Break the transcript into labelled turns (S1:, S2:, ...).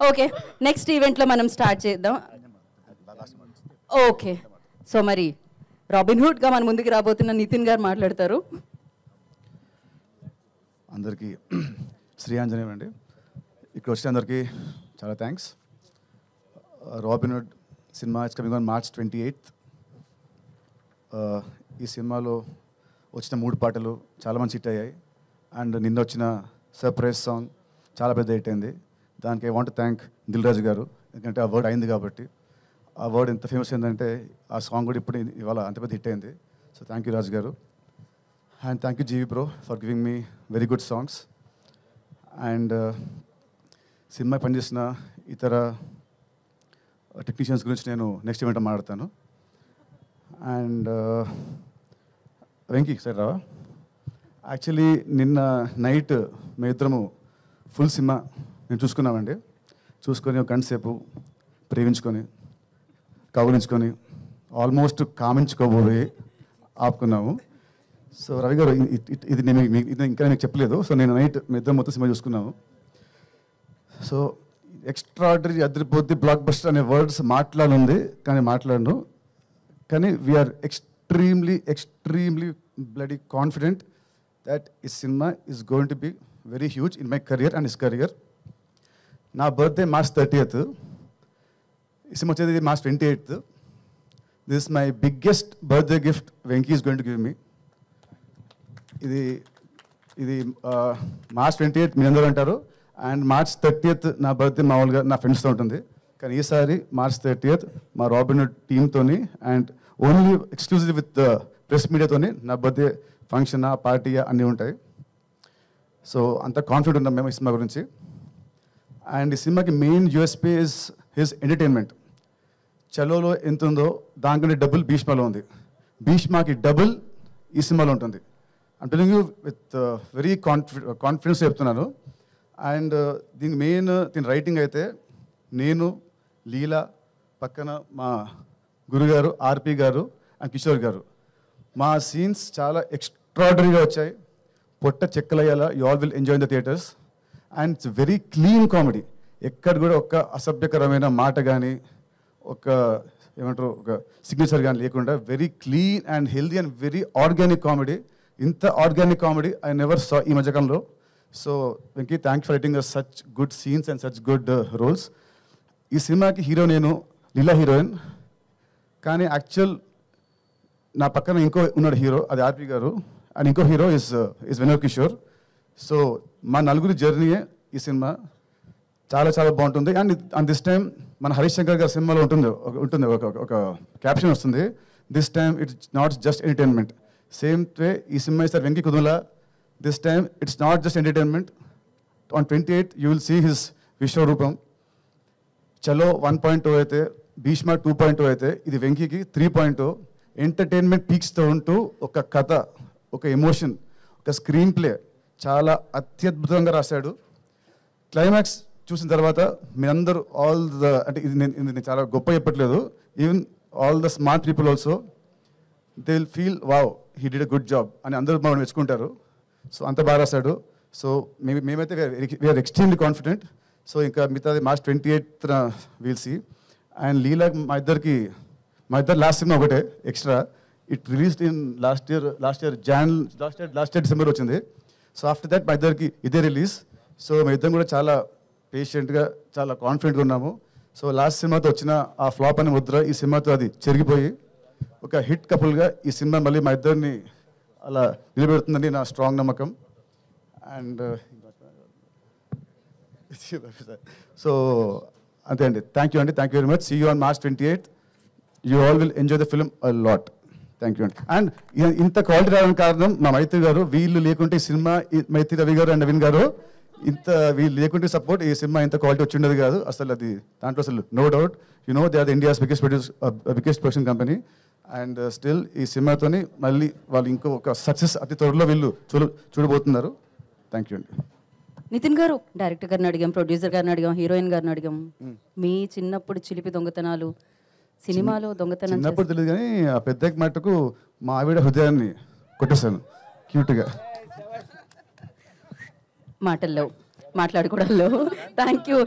S1: Okay, next ఈవెంట్లో మనం start చేద్దాం. ఓకే, సో మరి రాబిన్హుడ్గా మన ముందుకు రాబోతున్న నితిన్ గారు మాట్లాడతారు.
S2: అందరికీ శ్రీ ఆంజనేయం అండి. ఇక్కడ వచ్చిన అందరికీ చాలా thanks. Robinhood cinema it's coming on March 28th. ఈ సినిమాలో వచ్చిన 3 పాటలు చాలా మంచి హిట్ అయ్యాయి. అండ్ నిన్న వచ్చిన సర్ప్రైజ్ సాంగ్ చాలా పెద్ద హిట్ అయింది. దానికి I want thank Dil Raju గారు, ఎందుకంటే ఆ వర్డ్ అయింది కాబట్టి. ఆ వర్డ్ ఎంత ఫేమస్ అయిందంటే ఆ సాంగ్ కూడా ఇప్పుడు ఇవాళ అంత పెద్ద హిట్ అయింది. సో థ్యాంక్ యూ రాజు గారు. And thank you GV bro for giving me very good songs. And cinema పనిచేసిన ఇతర టెక్నీషియన్స్ గురించి నేను నెక్స్ట్ ఈవెంట్ మాట్లాడతాను. అండ్ వెంకీ సార్ రావా, యాక్చువల్లీ నిన్న నైట్ మేమిద్దరము ఫుల్ సినిమా మేము చూసుకున్నామండి. చూసుకొని ఒక గంట సేపు ప్రేమించుకొని కౌలించుకొని ఆల్మోస్ట్ కామించుకోబోయి ఆపుకున్నాము. సో రవి గారు ఇది నేను ఇంకా మీకు చెప్పలేదు. సో నేను నైట్ మీ ఇద్దరం మొత్తం సినిమా చూసుకున్నాము. సో ఎక్స్ట్రాడరీ అదిరిపోద్ది బ్లాక్ బస్టర్ అనే వర్డ్స్ మాట్లాడుంది, కానీ మాట్లాడను. కానీ we're extremely bloody confident that ఈ cinema is going to be very huge in my career and his career. నా బర్త్డే March 30th. ఈ సినిమా వచ్చేది March 28th. This is my biggest birthday gift Venky is going to give me. ఇది March 28th మీ అందరూ అంటారు, and March 30th నా birthday మామూలుగా నా ఫ్రెండ్స్తో ఉంటుంది. కానీ ఈసారి March 30th మా రాబిన్హుడ్ టీమ్తోని and only exclusive with press మీడియాతోని నా బర్త్డే ఫంక్షన్ పార్టీ అన్నీ ఉంటాయి. సో అంత కాన్ఫిడెంట్ ఉన్నాం మేము ఈ సినిమా గురించి. అండ్ ఈ సినిమాకి main USP is his entertainment. చలోలో ఎంత ఉందో దానికంటే డబుల్ భీష్మలో ఉంది. భీష్మకి డబుల్ ఈ సినిమాలో ఉంటుంది. I'm telling you with very confidence చెప్తున్నాను. అండ్ దీని రైటింగ్ అయితే నేను, లీలా, పక్కన మా గురుగారు ఆర్పి గారు అండ్ కిషోర్ గారు. మా సీన్స్ చాలా ఎక్స్ట్రాడనరీగా వచ్చాయి. పొట్ట చెక్కలయ్యేలా you all will enjoy in the theatres. And it's very clean comedy. ఎక్కడ కూడా ఒక అసభ్యకరమైన మాట కానీ ఒక ఏమంటారు ఒక సిగ్నేచర్ కానీ లేకుండా very clean and healthy and very organic comedy. ఇంత organic comedy I never saw ఈ మధ్యకాలంలో. So Venky, thanks for writing such good scenes and such good roles. ఈ సినిమాకి హీరో నేను, లీలా హీరోయిన్. కానీ యాక్చువల్ నా పక్కన ఇంకో ఉన్నాడు హీరో, అది ఆర్పి గారు. అండ్ ఇంకో hero is Vinod Kishore. So మా నలుగురి జర్నీయే ఈ సినిమా. చాలా చాలా బాగుంటుంది. అండ్ దిస్ టైం మన హరీష్ శంకర్ గారి సినిమాలో ఉంటుంది ఒక క్యాప్షన్ వస్తుంది, this time it's not just entertainment. Same way ఈ సినిమా ఇస్తారు వెంకీ కుదులా. This time it's not just entertainment. On 28th you will see his విశ్వరూపం. చలో 1.0 అయితే, భీష్మ 2.0 అయితే, ఇది వెంకీకి 3.0. ఎంటర్టైన్మెంట్ పీక్స్తో ఉంటూ ఒక కథ, ఒక ఎమోషన్, ఒక స్క్రీన్ ప్లే చాలా అత్యద్భుతంగా రాశాడు. క్లైమాక్స్ చూసిన తర్వాత మీరందరూ అంటే ఇది నేను చాలా గొప్ప చెప్పట్లేదు, even all the smart people also they will feel wow he did a good job అని అందరూ మనం మెచ్చుకుంటారు. సో అంత బాగా రాశాడు. సో మేమైతే వీఆర్ ఎక్స్ట్రీమ్లీ కాన్ఫిడెంట్. సో ఇంకా మిగతాది March 28th we'll see. And Leela మా ఇద్దరు లాస్ట్ సినిమా ఒకటే extra. It released in last year December వచ్చింది. సో ఆఫ్టర్ దట్ మా ఇద్దరికి ఇదే రిలీజ్. సో మా ఇద్దరం కూడా చాలా పేషెంట్గా చాలా కాన్ఫిడెంట్గా ఉన్నాము. సో లాస్ట్ సినిమాతో వచ్చిన ఆ ఫ్లాప్ అనే ముద్ర ఈ సినిమాతో అది చెరిగిపోయి ఒక హిట్ కపుల్గా ఈ సినిమా మళ్ళీ మా ఇద్దరిని అలా నిలబెడుతుందని నా స్ట్రాంగ్ నమ్మకం. అండ్ సో అంతే అండి. Thank you very much. See you on March 28th. You all will enjoy the film a lot. Thank you అండి. అండ్ ఇంత క్వాలిటీ రావడానికి కారణం మా మైత్రి గారు. వీళ్ళు లేకుంటే ఈ సినిమా, మైత్రి రవి గారు అండ్ నవీన్ గారు, వీళ్ళు లేకుంటే సపోర్ట్ ఈ సినిమా ఇంత క్వాలిటీ వచ్చి ఉండదు కాదు అసలు. అది దాంట్లో అసలు no doubt. They are the India's biggest production company. And still ఈ సినిమాతోని మళ్ళీ వాళ్ళు ఇంకో ఒక సక్సెస్ అతి త్వరలో వీళ్ళు చూడబోతున్నారు. థ్యాంక్ యూ అండి.
S1: నితిన్ గారు, డైరెక్టర్ గారిని అడిగాం, ప్రొడ్యూసర్ గారిని అడిగాం, హీరోయిన్ గారిని అడిగాం. మీ చిన్నప్పుడు చిలిపి దొంగతనాలు, సినిమాలో దొంగతనం
S2: చిన్నప్పుడు తెలియదు కానీ ఆ పెద్ద మట్టుకు మా ఆవిడ హృదయాన్ని కొట్టేశాను క్యూట్గా.
S1: మాటల్లో మాట్లాడుకోవడంలో. Thank you.